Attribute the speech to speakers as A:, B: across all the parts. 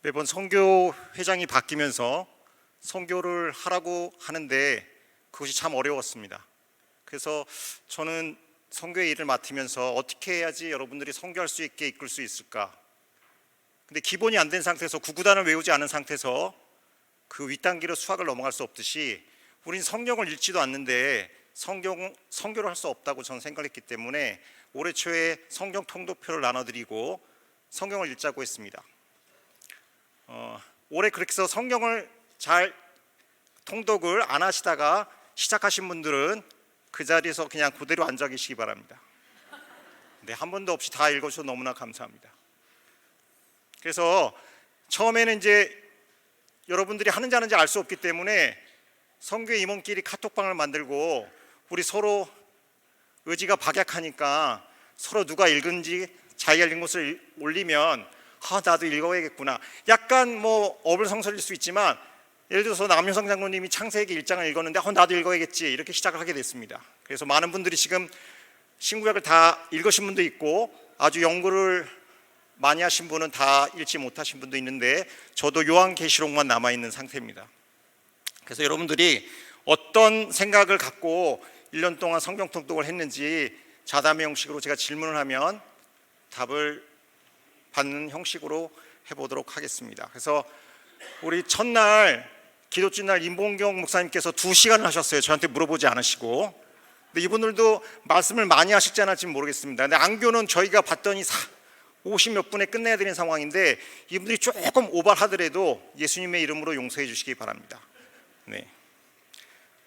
A: 매번 선교 회장이 바뀌면서 선교를 하라고 하는데 그것이 참 어려웠습니다. 그래서 저는 선교의 일을 맡으면서 어떻게 해야지 여러분들이 선교할 수 있게 이끌 수 있을까? 근데 기본이 안 된 상태에서 구구단을 외우지 않은 상태에서 그 윗단계로 수학을 넘어갈 수 없듯이 우린 성경을 읽지도 않는데 선교를 할 수 없다고 저는 생각했기 때문에 올해 초에 성경 통독표를 나눠드리고 성경을 읽자고 했습니다. 올해 그렇게 해서 성경을 잘 통독을 안 하시다가 시작하신 분들은 그 자리에서 그냥 그대로 앉아 계시기 바랍니다. 네, 한 번도 없이 다 읽어주셔서 너무나 감사합니다. 그래서 처음에는 이제 여러분들이 하는지 안 하는지 알 수 없기 때문에 선교의 임원끼리 카톡방을 만들고 우리 서로 의지가 박약하니까 서로 누가 읽은지 자기가 읽은 것을 올리면 나도 읽어야겠구나, 약간 어불성설일 수 있지만 예를 들어서 남효성 장로님이 창세기 1장을 읽었는데 나도 읽어야겠지 이렇게 시작을 하게 됐습니다. 그래서 많은 분들이 지금 신구약을 다 읽으신 분도 있고 아주 연구를 많이 하신 분은 다 읽지 못하신 분도 있는데 저도 요한계시록만 남아있는 상태입니다. 그래서 여러분들이 어떤 생각을 갖고 1년 동안 성경 통독을 했는지 자담의 형식으로 제가 질문을 하면 답을 받는 형식으로 해보도록 하겠습니다. 그래서 우리 첫날 기도주일 날 임봉경 목사님께서 2시간을 하셨어요. 저한테 물어보지 않으시고. 근데 이분들도 말씀을 많이 하실지 안 할지 모르겠습니다. 근데 안교는 저희가 봤더니 50몇 분에 끝내야 되는 상황인데 이분들이 조금 오버하더라도 예수님의 이름으로 용서해 주시기 바랍니다. 네.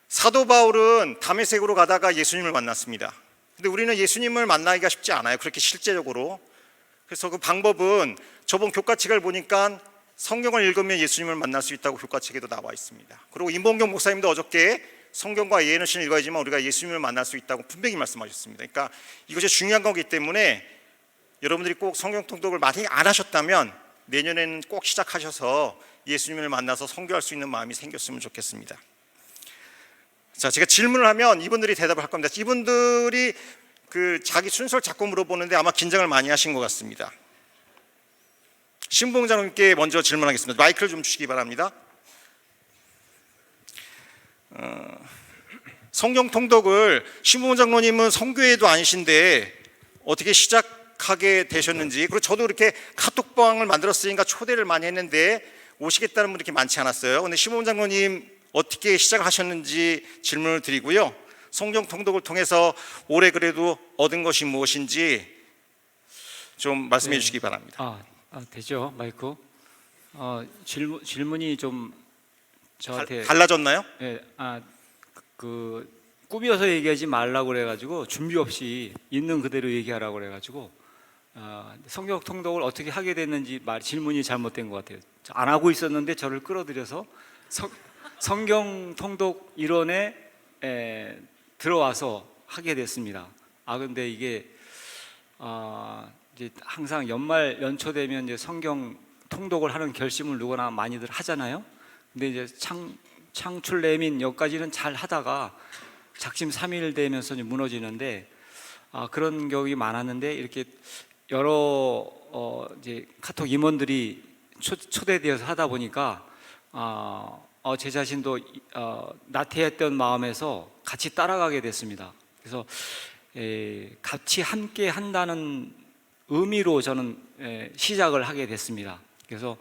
A: 사도 바울은 다메섹으로 가다가 예수님을 만났습니다. 근데 우리는 예수님을 만나기가 쉽지 않아요. 그렇게 실제적으로. 그래서 그 방법은 저번 교과책을 보니까 성경을 읽으면 예수님을 만날 수 있다고 교과책에도 나와 있습니다. 그리고 임봉경 목사님도 어저께 성경과 예언의 신을 읽어야지만 우리가 예수님을 만날 수 있다고 분명히 말씀하셨습니다. 그러니까 이것이 중요한 거기 때문에 여러분들이 꼭 성경 통독을 많이 안 하셨다면 내년에는 꼭 시작하셔서 예수님을 만나서 선교할 수 있는 마음이 생겼으면 좋겠습니다. 자, 제가 질문을 하면 이분들이 대답을 할 겁니다. 이분들이 자기 순서를 자꾸 물어보는데 아마 긴장을 많이 하신 것 같습니다. 신봉 장로님께 먼저 질문하겠습니다. 마이크를 좀 주시기 바랍니다. 성경 통독을 신봉 장로님은 선교회도 아니신데 어떻게 시작하게 되셨는지, 그리고 저도 이렇게 카톡방을 만들었으니까 초대를 많이 했는데 오시겠다는 분이 이렇게 많지 않았어요. 근데 신봉 장로님 어떻게 시작을 하셨는지 질문을 드리고요. 성경 통독을 통해서 올해 그래도 얻은 것이 무엇인지 좀 말씀해 주시기 바랍니다.
B: 되죠. 마이크. 질문이 좀 저한테
A: 달라졌나요?
B: 네, 꾸며서 얘기하지 말라고 그래가지고 준비 없이 있는 그대로 얘기하라고 그래가지고 성경 통독을 어떻게 하게 됐는지 질문이 잘못된 것 같아요. 안 하고 있었는데 저를 끌어들여서 성경 통독 일원에 들어와서 하게 됐습니다. 근데 이게 이제 항상 연초 되면 이제 성경 통독을 하는 결심을 누구나 많이들 하잖아요. 근데 이제 창출 내민 여기까지는 잘 하다가 작심삼일 되면서 무너지는데 그런 경우가 많았는데 이렇게 여러 이제 카톡 임원들이 초대되어서 하다 보니까 제 자신도 나태했던 마음에서 같이 따라가게 됐습니다. 그래서 같이 함께 한다는 의미로 저는 시작을 하게 됐습니다. 그래서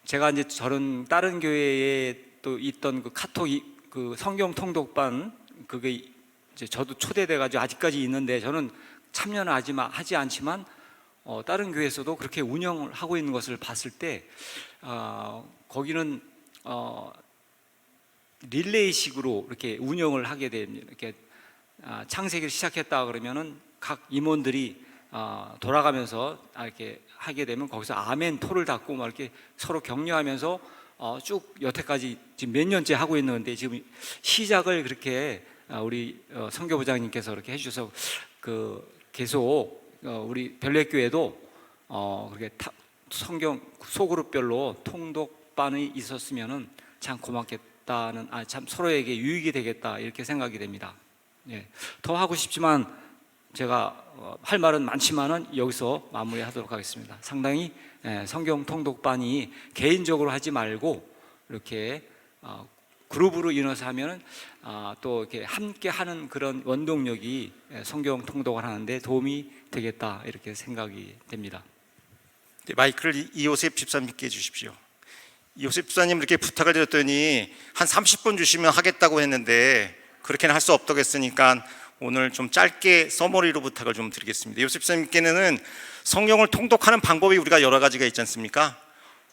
B: 제가 이제 저는 다른 교회에 또 있던 그 카톡 그 성경 통독반 그게 이제 저도 초대돼 가지고 아직까지 있는데 저는 참여는 하지 않지만 다른 교회에서도 그렇게 운영을 하고 있는 것을 봤을 때 거기는 릴레이식으로 이렇게 운영을 하게 됩니다. 이렇게 창세기를 시작했다 그러면은 각 임원들이 돌아가면서 이렇게 하게 되면 거기서 아멘 토를 닫고 막 이렇게 서로 격려하면서 쭉 여태까지 지금 몇 년째 하고 있는데 지금 시작을 그렇게 우리 선교부장님께서 이렇게 해주셔서 계속 우리 별내교회도 그렇게 성경 소그룹별로 통독반이 있었으면은 참 고맙겠다는 참 서로에게 유익이 되겠다 이렇게 생각이 됩니다. 예, 더 하고 싶지만 제가 할 말은 많지만은 여기서 마무리하도록 하겠습니다. 상당히 성경 통독반이 개인적으로 하지 말고 이렇게 그룹으로 인해서 하면은 또 이렇게 함께 하는 그런 원동력이 성경 통독을 하는데 도움이 되겠다 이렇게 생각이 됩니다.
A: 네, 마이크를 이요셉 집사님께 주십시오. 이요셉 집사님 이렇게 부탁을 드렸더니 한 30분 주시면 하겠다고 했는데 그렇게는 할 수 없다고 했으니까 오늘 좀 짧게 서머리로 부탁을 좀 드리겠습니다. 이요셉 집사님께는 성경을 통독하는 방법이 우리가 여러 가지가 있지 않습니까?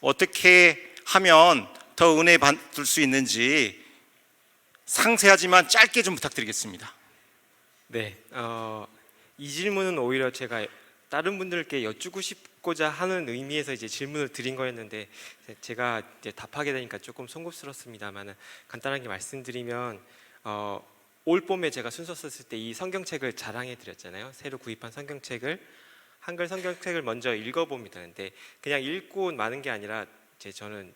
A: 어떻게 하면 더 은혜 받을 수 있는지 상세하지만 짧게 좀 부탁드리겠습니다.
C: 네, 이 질문은 오히려 제가 다른 분들께 여쭈고 싶고자 하는 의미에서 이제 질문을 드린 거였는데 제가 이제 답하게 되니까 조금 송구스럽습니다만 간단하게 말씀드리면 올 봄에 제가 순서 썼을 때 이 성경책을 자랑해 드렸잖아요. 새로 구입한 성경책을 한글 성경책을 먼저 읽어봅니다. 근데 그냥 읽고 마는 게 아니라 저는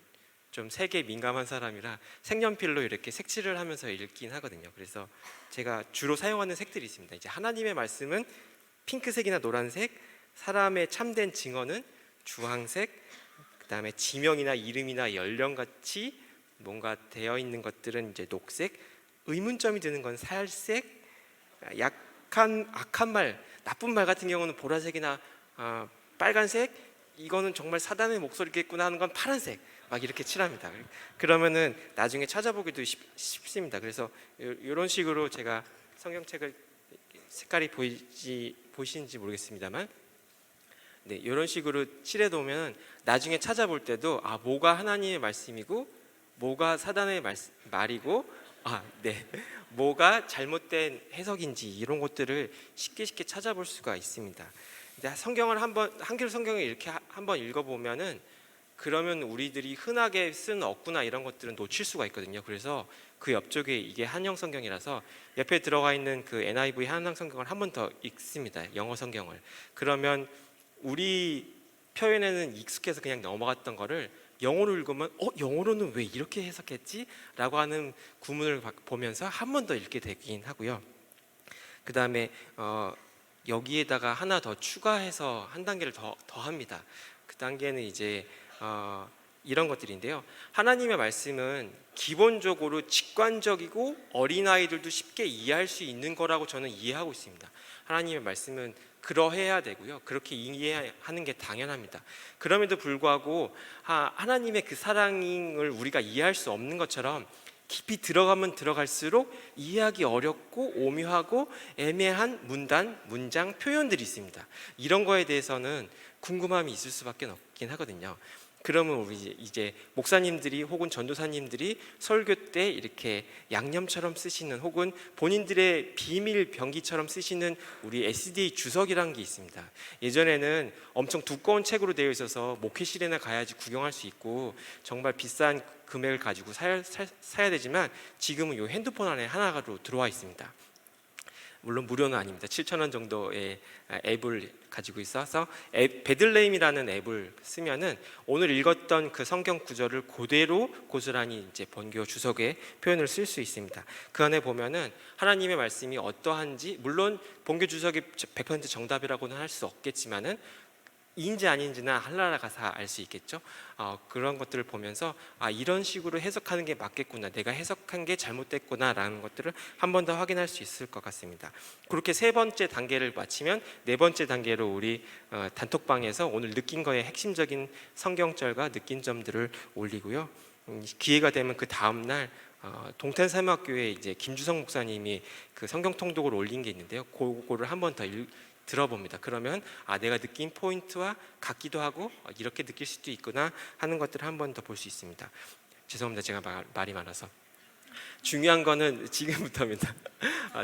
C: 좀 색에 민감한 사람이라 색연필로 이렇게 색칠을 하면서 읽긴 하거든요. 그래서 제가 주로 사용하는 색들이 있습니다. 이제 하나님의 말씀은 핑크색이나 노란색, 사람의 참된 증언은 주황색, 그다음에 지명이나 이름이나 연령같이 뭔가 되어 있는 것들은 이제 녹색, 의문점이 드는 건 살색, 약한 악한 말, 나쁜 말 같은 경우는 보라색이나 빨간색, 이거는 정말 사단의 목소리겠구나 하는 건 파란색, 막 이렇게 칠합니다. 그러면은 나중에 찾아보기도 쉽습니다. 그래서 이런 식으로 제가 성경책을 색깔이 보이시는지 모르겠습니다만, 네, 이런 식으로 칠해놓으면 나중에 찾아볼 때도 뭐가 하나님의 말씀이고 뭐가 사단의 말이고 네, 뭐가 잘못된 해석인지 이런 것들을 쉽게 찾아볼 수가 있습니다. 근데 성경을 한글 성경을 이렇게 한번 읽어보면은 그러면 우리들이 흔하게 쓴 어구나 이런 것들은 놓칠 수가 있거든요. 그래서 그 옆쪽에 이게 한영 성경이라서 옆에 들어가 있는 그 NIV 한영 성경을 한 번 더 읽습니다. 영어 성경을. 그러면 우리 표현에는 익숙해서 그냥 넘어갔던 거를 영어로 읽으면 영어로는 왜 이렇게 해석했지? 라고 하는 구문을 보면서 한 번 더 읽게 되긴 하고요. 그 다음에 여기에다가 하나 더 추가해서 한 단계를 더합니다. 그 단계는 이제 이런 것들인데요. 하나님의 말씀은 기본적으로 직관적이고 어린아이들도 쉽게 이해할 수 있는 거라고 저는 이해하고 있습니다. 하나님의 말씀은 그러해야 되고요. 그렇게 이해하는 게 당연합니다. 그럼에도 불구하고 하나님의 그 사랑을 우리가 이해할 수 없는 것처럼 깊이 들어가면 들어갈수록 이해하기 어렵고 오묘하고 애매한 문단, 문장, 표현들이 있습니다. 이런 거에 대해서는 궁금함이 있을 수밖에 없긴 하거든요. 그러면 우리 이제 목사님들이 혹은 전도사님들이 설교 때 이렇게 양념처럼 쓰시는 혹은 본인들의 비밀 병기처럼 쓰시는 우리 SDA 주석이라는 게 있습니다. 예전에는 엄청 두꺼운 책으로 되어 있어서 목회실에나 가야지 구경할 수 있고 정말 비싼 금액을 가지고 사야 되지만 지금은 이 핸드폰 안에 하나로 들어와 있습니다. 물론 무료는 아닙니다. 7,000원 정도의 앱을 가지고 있어서 베들레헴이라는 앱을 쓰면은 오늘 읽었던 그 성경 구절을 그대로 고스란히 이제 번교 주석에 표현을 쓸 수 있습니다. 그 안에 보면은 하나님의 말씀이 어떠한지, 물론 번교 주석이 100% 정답이라고는 할 수 없겠지만은 인지 아닌지나 한나라 가서 알 수 있겠죠. 그런 것들을 보면서 이런 식으로 해석하는 게 맞겠구나, 내가 해석한 게 잘못됐구나 라는 것들을 한 번 더 확인할 수 있을 것 같습니다. 그렇게 세 번째 단계를 마치면 네 번째 단계로 우리 단톡방에서 오늘 느낀 거에 핵심적인 성경절과 느낀 점들을 올리고요. 기회가 되면 그 다음날 동탄사막교회 이제 김주성 목사님이 그 성경 통독을 올린 게 있는데요. 그거를 한 번 더 들어봅니다. 그러면 내가 느낀 포인트와 같기도 하고 이렇게 느낄 수도 있구나 하는 것들을 한 번 더 볼 수 있습니다. 죄송합니다. 제가 말이 많아서. 중요한 거는 지금부터입니다.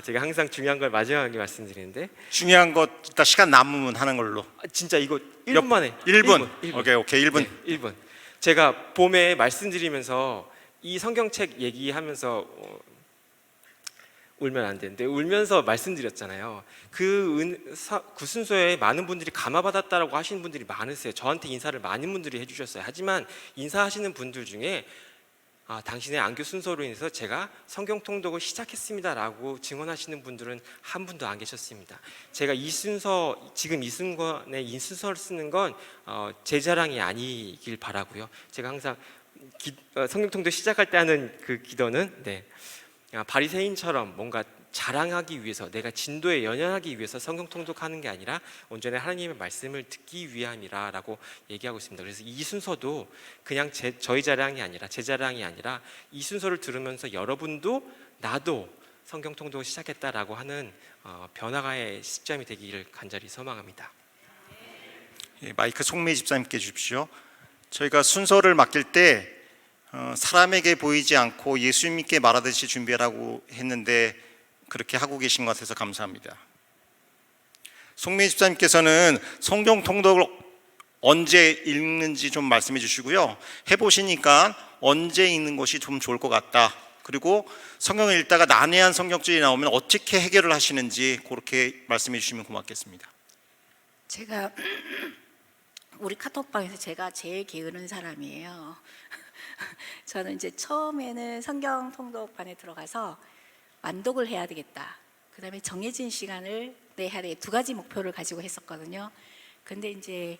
C: 제가 항상 중요한 걸 마지막에 말씀드리는데,
A: 중요한 것 이따 시간 남으면 하는 걸로.
C: 진짜 이거 1분 만에
A: 1분.
C: 1분.
A: 오케이 1분.
C: 네, 1분. 제가 봄에 말씀드리면서 이 성경책 얘기하면서 울면 안 되는데 울면서 말씀드렸잖아요. 그 순서에 많은 분들이 감화받았다라고 하시는 분들이 많으세요. 저한테 인사를 많은 분들이 해주셨어요. 하지만 인사하시는 분들 중에 당신의 안교 순서로 인해서 제가 성경 통독을 시작했습니다라고 증언하시는 분들은 한 분도 안 계셨습니다. 제가 이 순서, 지금 이 순간에 이 순서를 쓰는 건 제 자랑이 아니길 바라고요. 제가 항상 성경 통독 시작할 때 하는 그 기도는 바리새인처럼 뭔가 자랑하기 위해서, 내가 진도에 연연하기 위해서 성경 통독하는 게 아니라 온전히 하나님의 말씀을 듣기 위함이라라고 얘기하고 있습니다. 그래서 이 순서도 그냥 저희 자랑이 아니라, 제 자랑이 아니라 이 순서를 들으면서 여러분도 나도 성경 통독을 시작했다라고 하는 변화가의 시점이 되기를 간절히 소망합니다.
A: 예, 마이크 송미 집사님께 주십시오. 저희가 순서를 맡길 때 사람에게 보이지 않고 예수님께 말하듯이 준비하라고 했는데 그렇게 하고 계신 것 같아서 감사합니다. 송미 집사님께서는 성경 통독을 언제 읽는지 좀 말씀해 주시고요. 해보시니까 언제 읽는 것이 좀 좋을 것 같다. 그리고 성경을 읽다가 난해한 성경줄이 나오면 어떻게 해결을 하시는지 그렇게 말씀해 주시면 고맙겠습니다.
D: 제가 우리 카톡방에서 제가 제일 게으른 사람이에요. 저는 이제 처음에는 성경 통독반에 들어가서 완독을 해야 되겠다. 그 다음에 정해진 시간을 내야 되겠다. 두 가지 목표를 가지고 했었거든요. 근데 이제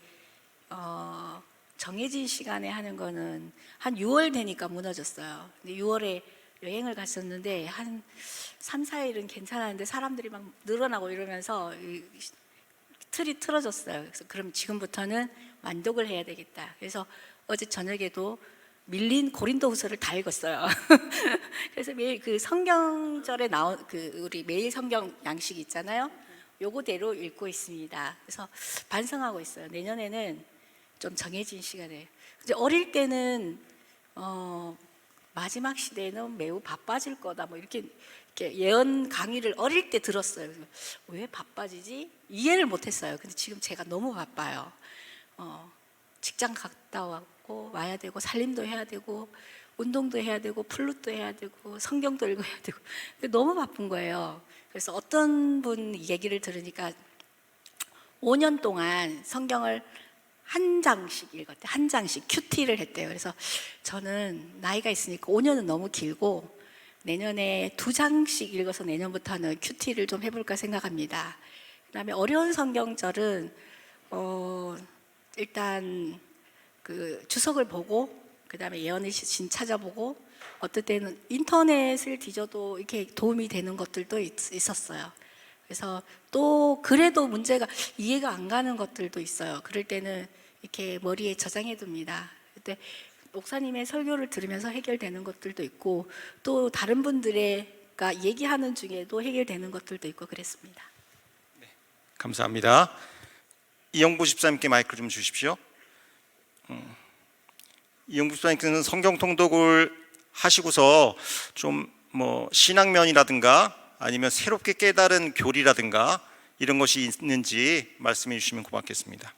D: 정해진 시간에 하는 거는 한 6월 되니까 무너졌어요. 근데 6월에 여행을 갔었는데 한 3, 4일은 괜찮았는데 사람들이 막 늘어나고 이러면서 틀이 틀어졌어요. 그래서 그럼 지금부터는 완독을 해야 되겠다. 그래서 어제 저녁에도 밀린 고린도후서를 다 읽었어요. 그래서 매일 그 성경절에 나온 우리 매일 성경 양식 있잖아요. 요거대로 읽고 있습니다. 그래서 반성하고 있어요. 내년에는 좀 정해진 시간에. 이제 어릴 때는 마지막 시대에는 매우 바빠질 거다. 뭐 이렇게 예언 강의를 어릴 때 들었어요. 왜 바빠지지? 이해를 못했어요. 근데 지금 제가 너무 바빠요. 직장 갔다 왔고 와야 되고 살림도 해야 되고 운동도 해야 되고 플룻도 해야 되고 성경도 읽어야 되고 너무 바쁜 거예요. 그래서 어떤 분 얘기를 들으니까 5년 동안 성경을 한 장씩 읽었대. 한 장씩 큐티를 했대요. 그래서 저는 나이가 있으니까 5년은 너무 길고 내년에 2장씩 읽어서 내년부터는 큐티를 좀 해볼까 생각합니다. 그다음에 어려운 성경절은 일단 그 주석을 보고 그다음에 예언의 신 찾아보고 어떨 때는 인터넷을 뒤져도 이렇게 도움이 되는 것들도 있었어요. 그래서 또 그래도 문제가 이해가 안 가는 것들도 있어요. 그럴 때는 이렇게 머리에 저장해 둡니다. 그때 목사님의 설교를 들으면서 해결되는 것들도 있고 또 다른 분들과 얘기하는 중에도 해결되는 것들도 있고 그랬습니다.
A: 네, 감사합니다. 이영부 집사님께 마이크를 좀 주십시오. 이영부 집사님께서는 성경 통독을 하시고서 좀 뭐 신앙면이라든가 아니면 새롭게 깨달은 교리라든가 이런 것이 있는지 말씀해 주시면 고맙겠습니다.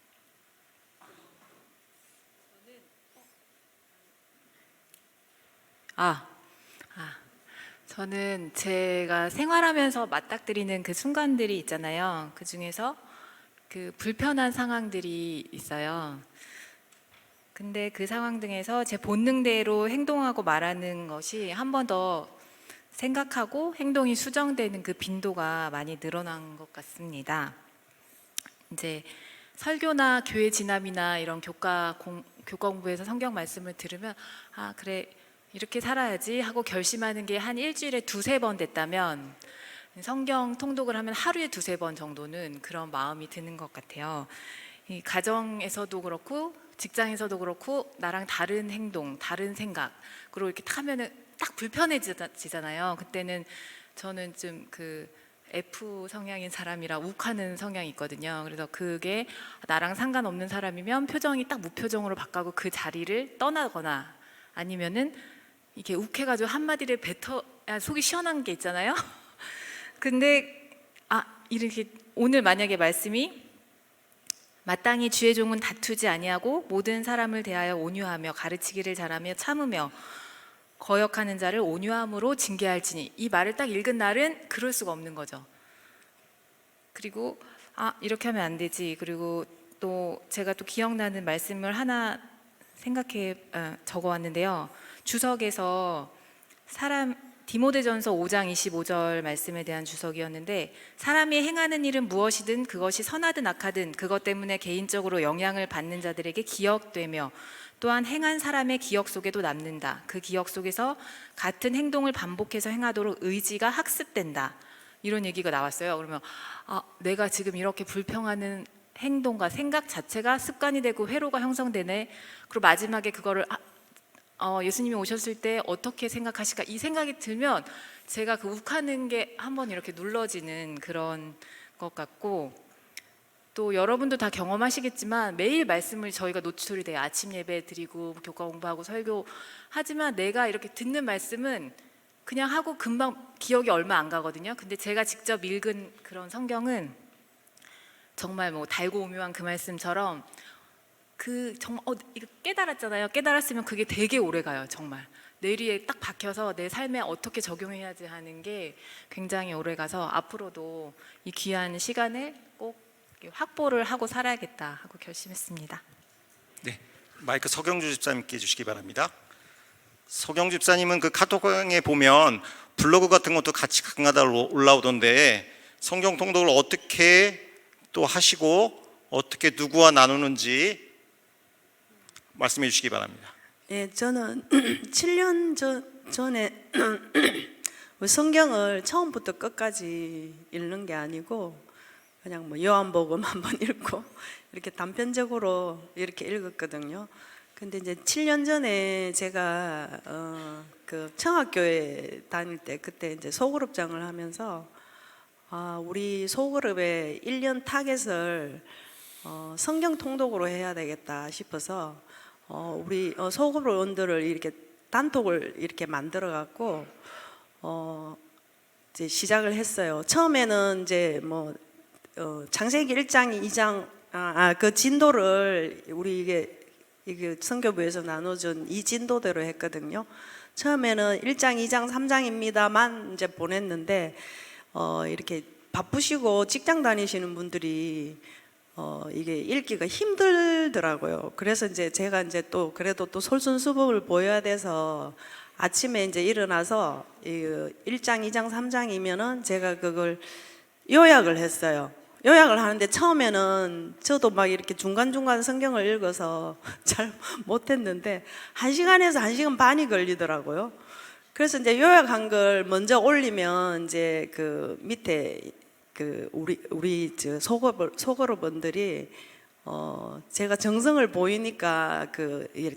E: 저는 제가 생활하면서 맞닥뜨리는 그 순간들이 있잖아요. 그 중에서 그 불편한 상황들이 있어요. 근데 그 상황 등에서 제 본능대로 행동하고 말하는 것이 한 번 더 생각하고 행동이 수정되는 그 빈도가 많이 늘어난 것 같습니다. 이제 설교나 교회 진압이나 이런 교과 공부에서 성경 말씀을 들으면 그래 이렇게 살아야지 하고 결심하는 게 한 일주일에 2-3번 됐다면 성경 통독을 하면 하루에 2-3번 정도는 그런 마음이 드는 것 같아요. 이 가정에서도 그렇고 직장에서도 그렇고 나랑 다른 행동, 다른 생각 그리고 이렇게 하면은 딱 불편해지잖아요. 그때는 저는 좀 그 F 성향인 사람이라 욱하는 성향이 있거든요. 그래서 그게 나랑 상관없는 사람이면 표정이 딱 무표정으로 바뀌고 그 자리를 떠나거나 아니면은 이렇게 욱해가지고 한마디를 뱉어야 속이 시원한 게 있잖아요. 근데 이렇게 오늘 만약에 말씀이 마땅히 주의 종은 다투지 아니하고 모든 사람을 대하여 온유하며 가르치기를 잘하며 참으며 거역하는 자를 온유함으로 징계할지니 이 말을 딱 읽은 날은 그럴 수가 없는 거죠. 그리고 이렇게 하면 안 되지. 그리고 또 제가 또 기억나는 말씀을 하나 생각해 적어왔는데요. 주석에서 디모데전서 5장 25절 말씀에 대한 주석이었는데, 사람이 행하는 일은 무엇이든 그것이 선하든 악하든 그것 때문에 개인적으로 영향을 받는 자들에게 기억되며 또한 행한 사람의 기억 속에도 남는다. 그 기억 속에서 같은 행동을 반복해서 행하도록 의지가 학습된다. 이런 얘기가 나왔어요. 그러면 내가 지금 이렇게 불평하는 행동과 생각 자체가 습관이 되고 회로가 형성되네. 그리고 마지막에 그거를 예수님이 오셨을 때 어떻게 생각하실까, 이 생각이 들면 제가 그 욱하는 게 한번 이렇게 눌러지는 그런 것 같고, 또 여러분도 다 경험하시겠지만 매일 말씀을 저희가 노출이 돼요. 아침 예배 드리고 교과 공부하고 설교 하지만 내가 이렇게 듣는 말씀은 그냥 하고 금방 기억이 얼마 안 가거든요. 근데 제가 직접 읽은 그런 성경은 정말 뭐 달고 오묘한 그 말씀처럼 정말 이거 깨달았잖아요. 깨달았으면 그게 되게 오래 가요. 정말 뇌리에 딱 박혀서 내 삶에 어떻게 적용해야지 하는 게 굉장히 오래 가서 앞으로도 이 귀한 시간을 꼭 확보를 하고 살아야겠다 하고 결심했습니다.
A: 네, 마이크 서경주 집사님께 주시기 바랍니다. 서경주 집사님은 그 카톡방에 보면 블로그 같은 것도 같이 가끔가다 올라오던데 성경 통독을 어떻게 또 하시고 어떻게 누구와 나누는지 말씀해 주시기 바랍니다.
F: 예, 저는 7년 전에 성경을 처음부터 끝까지 읽는 게 아니고 그냥 뭐 요한복음 한번 읽고 이렇게 단편적으로 이렇게 읽었거든요. 근데 이제 7년 전에 제가 그 청학교에 다닐 때 그때 이제 소그룹장을 하면서 우리 소그룹의 1년 타겟을 성경 통독으로 해야 되겠다 싶어서 우리 소그룹원들을 이렇게 단톡을 이렇게 만들어 갖고 이제 시작을 했어요. 처음에는 이제 뭐 창세기 1장, 2장 그 진도를 우리 이게 선교부에서 나눠준 이 진도대로 했거든요. 처음에는 1장, 2장, 3장입니다만 이제 보냈는데 이렇게 바쁘시고 직장 다니시는 분들이 이게 읽기가 힘들더라고요. 그래서 이제 제가 이제 또 그래도 또 솔선수범을 보여야 돼서 아침에 이제 일어나서 1장, 2장, 3장이면은 제가 그걸 요약을 했어요. 요약을 하는데 처음에는 저도 막 이렇게 중간중간 성경을 읽어서 잘 못했는데 1시간에서 1시간 반이 걸리더라고요. 그래서 이제 요약한 걸 먼저 올리면 이제 그 밑에 그 우리 소그룹원들이 제가 정성을 보이니까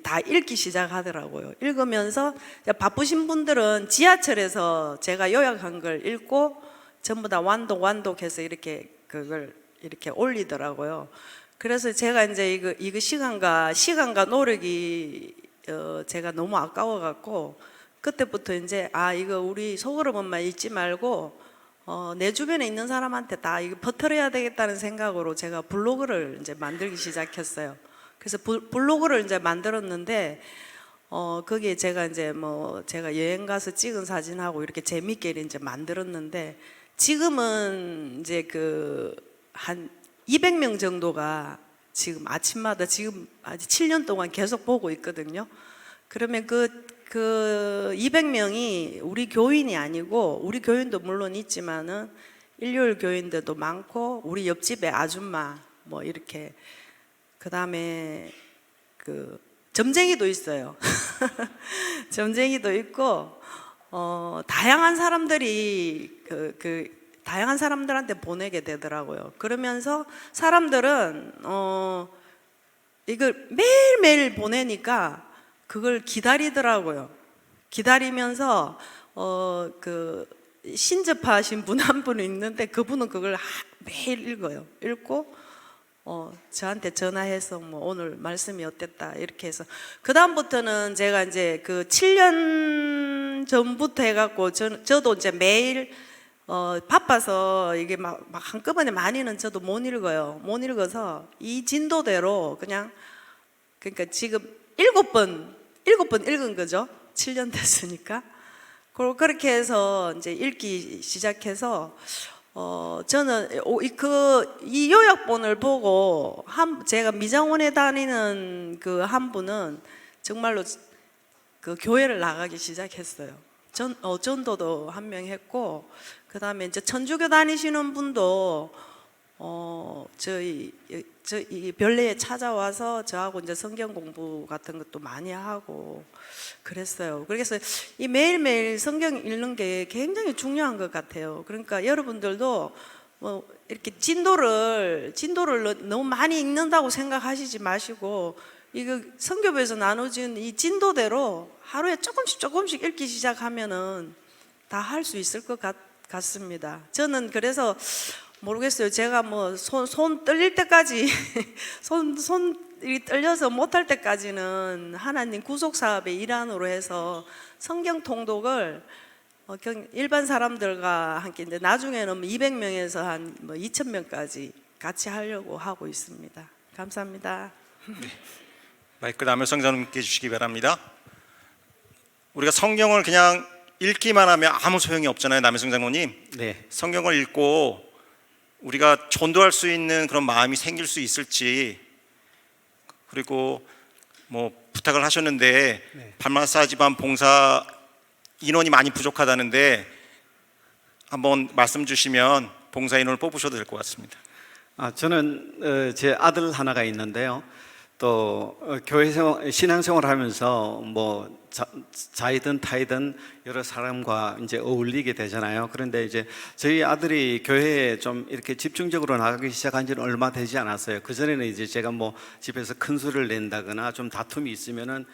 F: 다 읽기 시작하더라고요. 읽으면서 바쁘신 분들은 지하철에서 제가 요약한 걸 읽고 전부 다 완독해서 이렇게 그걸 이렇게 올리더라고요. 그래서 제가 이제 이거 시간과 노력이 제가 너무 아까워 갖고 그때부터 이제 이거 우리 소그룹원만 읽지 말고 내 주변에 있는 사람한테 다 이거 퍼뜨려야 되겠다는 생각으로 제가 블로그를 이제 만들기 시작했어요. 그래서 블로그를 이제 만들었는데 거기에 제가 이제 제가 여행 가서 찍은 사진하고 이렇게 재밌게 이제 만들었는데 지금은 이제 한 200명 정도가 지금 아침마다 지금 아직 7년 동안 계속 보고 있거든요. 그러면 그 200명이 우리 교인이 아니고 우리 교인도 물론 있지만은 일요일 교인들도 많고 우리 옆집에 아줌마 뭐 이렇게 그다음에 점쟁이도 있어요. 점쟁이도 있고 다양한 사람들이 다양한 사람들한테 보내게 되더라고요. 그러면서 사람들은 이걸 매일매일 보내니까 그걸 기다리더라고요. 기다리면서 신접하신 분 한 분이 있는데 그분은 그걸 매일 읽어요. 읽고 저한테 전화해서 오늘 말씀이 어땠다 이렇게 해서 그 다음부터는 제가 이제 7년 전부터 해갖고 저도 이제 매일 바빠서 이게 막 한꺼번에 많이는 저도 못 읽어요. 못 읽어서 이 진도대로 그러니까 지금 7번 읽은 거죠. 7년 됐으니까. 그렇게 해서 이제 읽기 시작해서 저는 이 요약본을 보고 제가 미장원에 다니는 한 분은 정말로 그 교회를 나가기 시작했어요. 전도도 한 명 했고, 그 다음에 이제 천주교 다니시는 분도 저희 별내에 찾아와서 저하고 이제 성경 공부 같은 것도 많이 하고 그랬어요. 그래서 이 매일매일 성경 읽는 게 굉장히 중요한 것 같아요. 그러니까 여러분들도 뭐 이렇게 진도를 너무 많이 읽는다고 생각하시지 마시고, 이거 성교부에서 나눠진 이 진도대로 하루에 조금씩 읽기 시작하면은 다 할 수 있을 것 같습니다. 저는 그래서 모르겠어요. 제가 뭐 손 떨릴 때까지 손이 떨려서 못할 때까지는 하나님 구속 사업의 일환으로 해서 성경 통독을 일반 사람들과 함께, 이제 나중에는 200명에서 한 2,000명까지 같이 하려고 하고 있습니다. 감사합니다.
A: 마이크 남효성장님께 주시기 바랍니다. 우리가 성경을 그냥 읽기만 하면 아무 소용이 없잖아요, 남효성 장로님.
G: 네.
A: 성경을 읽고 우리가 전도할 수 있는 그런 마음이 생길 수 있을지, 그리고 뭐 부탁을 하셨는데
G: 네.
A: 발마사지반 봉사 인원이 많이 부족하다는데 한번 말씀 주시면 봉사 인원을 뽑으셔도 될 것 같습니다.
G: 저는 제 아들 하나가 있는데요. 또 교회 생활, 신앙생활 하면서 뭐 자이든 타이든 여러 사람과 이제 어울리게 되잖아요. 그런데 이제 저희 아들이 교회에 좀 이렇게 집중적으로 나가기 시작한 지는 얼마 되지 않았어요. 그 전에는 이제 제가 뭐 집에서 큰 소리를 낸다거나 좀 다툼이 있으면은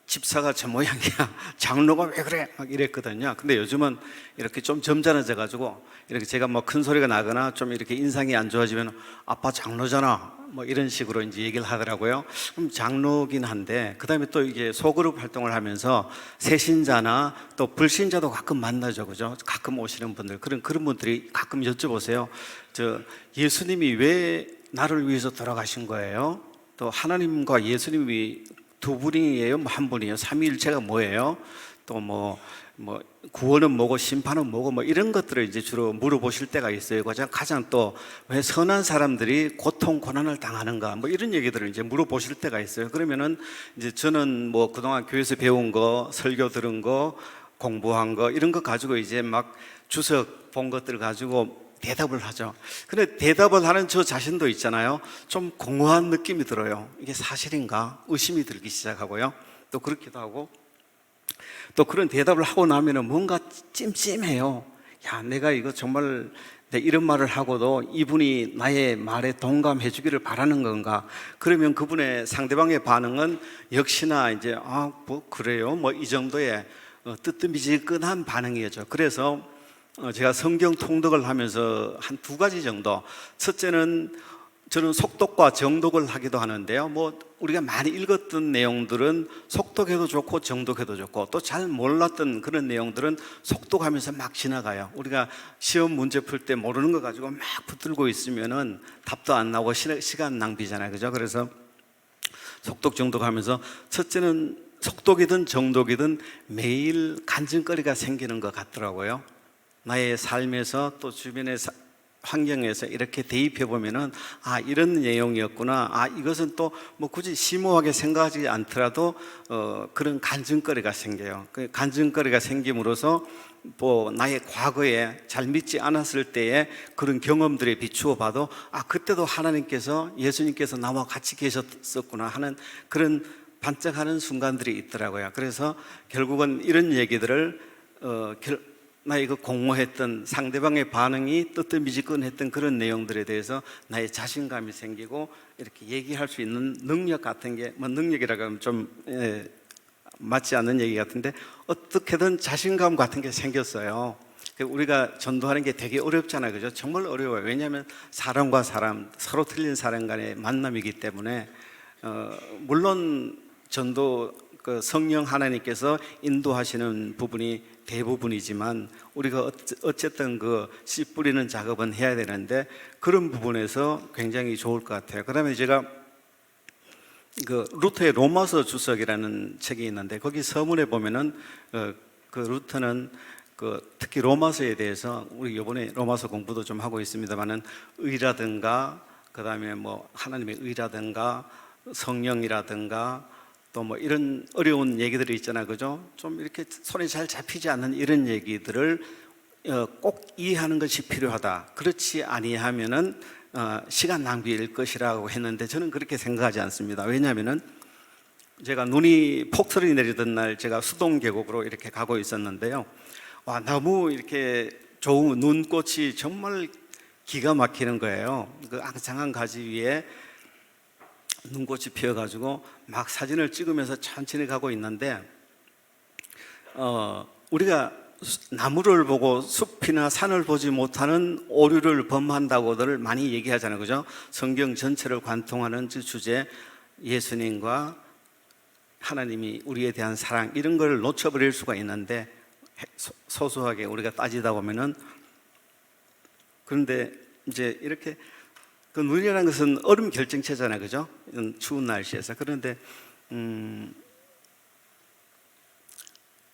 G: 집사가 저 모양이야, 장로가 왜 그래, 막 이랬거든요. 근데 요즘은 이렇게 좀 점잖아져 가지고 이렇게 제가 뭐 큰 소리가 나거나 좀 이렇게 인상이 안 좋아지면 아빠 장로잖아, 뭐 이런 식으로 이제 얘기를 하더라고요. 그럼 장로긴 한데, 그 다음에 또 이게 소그룹 활동을 하면서 새신자나 또 불신자도 가끔 만나죠, 그죠? 가끔 오시는 분들, 그런 분들이 가끔 여쭤보세요. 저 예수님이 왜 나를 위해서 돌아가신 거예요? 또 하나님과 예수님이 두 분이에요? 한 분이에요? 삼위일체가 뭐예요? 또 뭐 구원은 뭐고 심판은 뭐고 뭐 이런 것들을 이제 주로 물어보실 때가 있어요. 가장 또 왜 선한 사람들이 고통 고난을 당하는가 뭐 이런 얘기들을 이제 물어보실 때가 있어요. 그러면은 이제 저는 뭐 그동안 교회에서 배운 거, 설교 들은 거, 공부한 거 이런 거 가지고 이제 막 주석 본 것들 가지고 대답을 하죠. 근데 대답을 하는 저 자신도 있잖아요. 좀 공허한 느낌이 들어요. 이게 사실인가? 의심이 들기 시작하고요. 또 그렇기도 하고, 또 그런 대답을 하고 나면은 뭔가 찜찜해요. 야, 내가 이거 정말 이런 말을 하고도 이분이 나의 말에 동감해 주기를 바라는 건가? 그러면 그분의 상대방의 반응은 역시나 이제 뭐 그래요? 뭐 이 정도의 뜨뜻미지근한 반응이었죠. 그래서 제가 성경 통독을 하면서 한 두 가지 정도, 첫째는 저는 속독과 정독을 하기도 하는데요. 뭐 우리가 많이 읽었던 내용들은 속독해도 좋고 정독해도 좋고, 또 잘 몰랐던 그런 내용들은 속독하면서 막 지나가요. 우리가 시험 문제 풀 때 모르는 거 가지고 막 붙들고 있으면은 답도 안 나오고 시간 낭비잖아요, 그죠? 그래서 속독 정독하면서 첫째는 속독이든 정독이든 매일 간증거리가 생기는 것 같더라고요. 나의 삶에서 또 주변의 환경에서 이렇게 대입해 보면은 이런 내용이었구나. 이것은 또 뭐 굳이 심오하게 생각하지 않더라도 그런 간증거리가 생겨요. 그 간증거리가 생김으로써 뭐 나의 과거에 잘 믿지 않았을 때의 그런 경험들에 비추어 봐도 그때도 하나님께서, 예수님께서 나와 같이 계셨었구나 하는 그런 반짝하는 순간들이 있더라고요. 그래서 결국은 이런 얘기들을 나의 그 공모했던 상대방의 반응이 뜨뜻미지근했던 그런 내용들에 대해서 나의 자신감이 생기고 이렇게 얘기할 수 있는 능력 같은 게, 뭐 능력이라고 하면 좀 맞지 않는 얘기 같은데 어떻게든 자신감 같은 게 생겼어요. 우리가 전도하는 게 되게 어렵잖아요, 그죠? 정말 어려워요. 왜냐하면 사람과 사람, 서로 틀린 사람 간의 만남이기 때문에 물론 전도 그 성령 하나님께서 인도하시는 부분이 대부분이지만 우리가 어쨌든 그 씨 뿌리는 작업은 해야 되는데 그런 부분에서 굉장히 좋을 것 같아요. 그다음에 제가 그 루터의 로마서 주석이라는 책이 있는데 거기 서문에 보면은 그 루터는 특히 로마서에 대해서, 우리 이번에 로마서 공부도 좀 하고 있습니다만은 의라든가 그다음에 뭐 하나님의 의라든가 성령이라든가 또 뭐 이런 어려운 얘기들이 있잖아요, 그죠? 좀 이렇게 손이 잘 잡히지 않는 이런 얘기들을 꼭 이해하는 것이 필요하다. 그렇지 아니하면은 시간 낭비일 것이라고 했는데 저는 그렇게 생각하지 않습니다. 왜냐하면은 제가 눈이 폭설이 내리던 날 제가 수동 계곡으로 이렇게 가고 있었는데요. 와, 너무 이렇게 좋은 눈꽃이 정말 기가 막히는 거예요. 그 앙상한 가지 위에 눈꽃이 피어가지고 막 사진을 찍으면서 천천히 가고 있는데 우리가 나무를 보고 숲이나 산을 보지 못하는 오류를 범한다고들 많이 얘기하잖아요, 그죠? 성경 전체를 관통하는 그 주제, 예수님과 하나님이 우리에 대한 사랑, 이런 걸 놓쳐버릴 수가 있는데 소소하게 우리가 따지다 보면은, 그런데 이제 이렇게 그 눈이라는 것은 얼음 결정체잖아요, 그죠? 추운 날씨에서. 그런데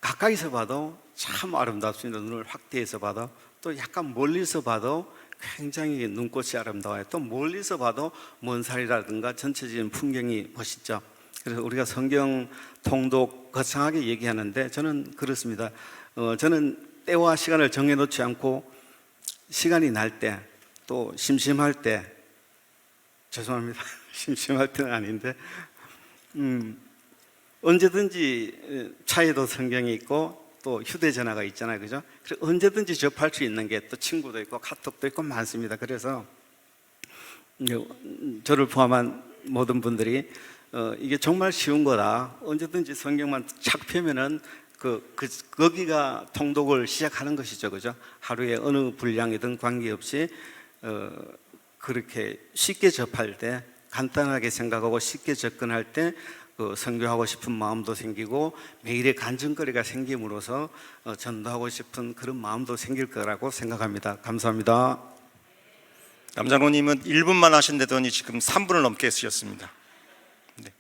G: 가까이서 봐도 참 아름답습니다. 눈을 확대해서 봐도, 또 약간 멀리서 봐도 굉장히 눈꽃이 아름다워요. 또 멀리서 봐도 먼 산이라든가 전체적인 풍경이 멋있죠. 그래서 우리가 성경 통독 거창하게 얘기하는데 저는 그렇습니다. 저는 때와 시간을 정해놓지 않고 시간이 날 때, 또 심심할 때, 죄송합니다. 심심할 때는 아닌데 언제든지 차에도 성경이 있고 또 휴대전화가 있잖아요, 그죠? 그래서 언제든지 접할 수 있는 게 또 친구도 있고 카톡도 있고 많습니다. 그래서 저를 포함한 모든 분들이 이게 정말 쉬운 거다. 언제든지 성경만 착 펴면은 거기가 통독을 시작하는 것이죠, 그죠? 하루에 어느 분량이든 관계없이 그렇게 쉽게 접할 때, 간단하게 생각하고 쉽게 접근할 때 선교하고 싶은 마음도 생기고 매일의 간증거리가 생김으로써 전도하고 싶은 그런 마음도 생길 거라고 생각합니다. 감사합니다.
A: 남장로님은 1분만 하신다더니 지금 3분을 넘게 쓰셨습니다. 네.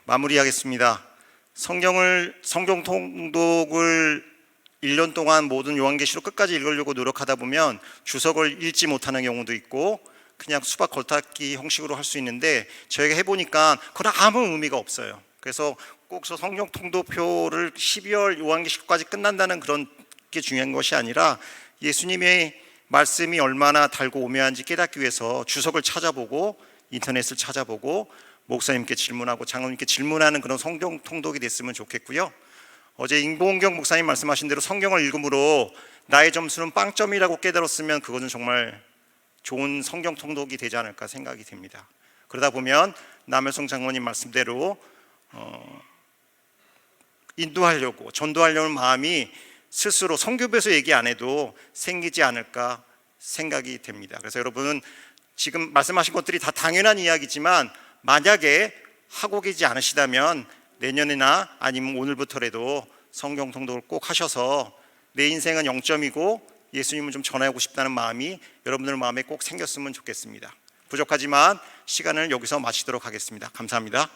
A: 마무리하겠습니다. 성경 통독을 1년 동안 모든 요한계시록 끝까지 읽으려고 노력하다 보면 주석을 읽지 못하는 경우도 있고 그냥 수박 걸타기 형식으로 할 수 있는데 저희가 해보니까 그건 아무 의미가 없어요. 그래서 꼭 성경 통독표를 12월 요한계시록까지 끝난다는 그런 게 중요한 것이 아니라 예수님의 말씀이 얼마나 달고 오묘한지 깨닫기 위해서 주석을 찾아보고 인터넷을 찾아보고 목사님께 질문하고 장로님께 질문하는 그런 성경 통독이 됐으면 좋겠고요. 어제 임봉경 목사님 말씀하신 대로 성경을 읽음으로 나의 점수는 빵점이라고 깨달았으면 그것은 정말 좋은 성경 통독이 되지 않을까 생각이 됩니다. 그러다 보면 남일성 장로님 말씀대로 인도하려고 전도하려는 마음이 스스로 성교부에서 얘기 안 해도 생기지 않을까 생각이 됩니다. 그래서 여러분은 지금 말씀하신 것들이 다 당연한 이야기지만 만약에 하고 계시지 않으시다면 내년이나 아니면 오늘부터라도 성경 통독을 꼭 하셔서 내 인생은 0점이고 예수님을 좀 전하고 싶다는 마음이 여러분들 마음에 꼭 생겼으면 좋겠습니다. 부족하지만 시간을 여기서 마치도록 하겠습니다. 감사합니다.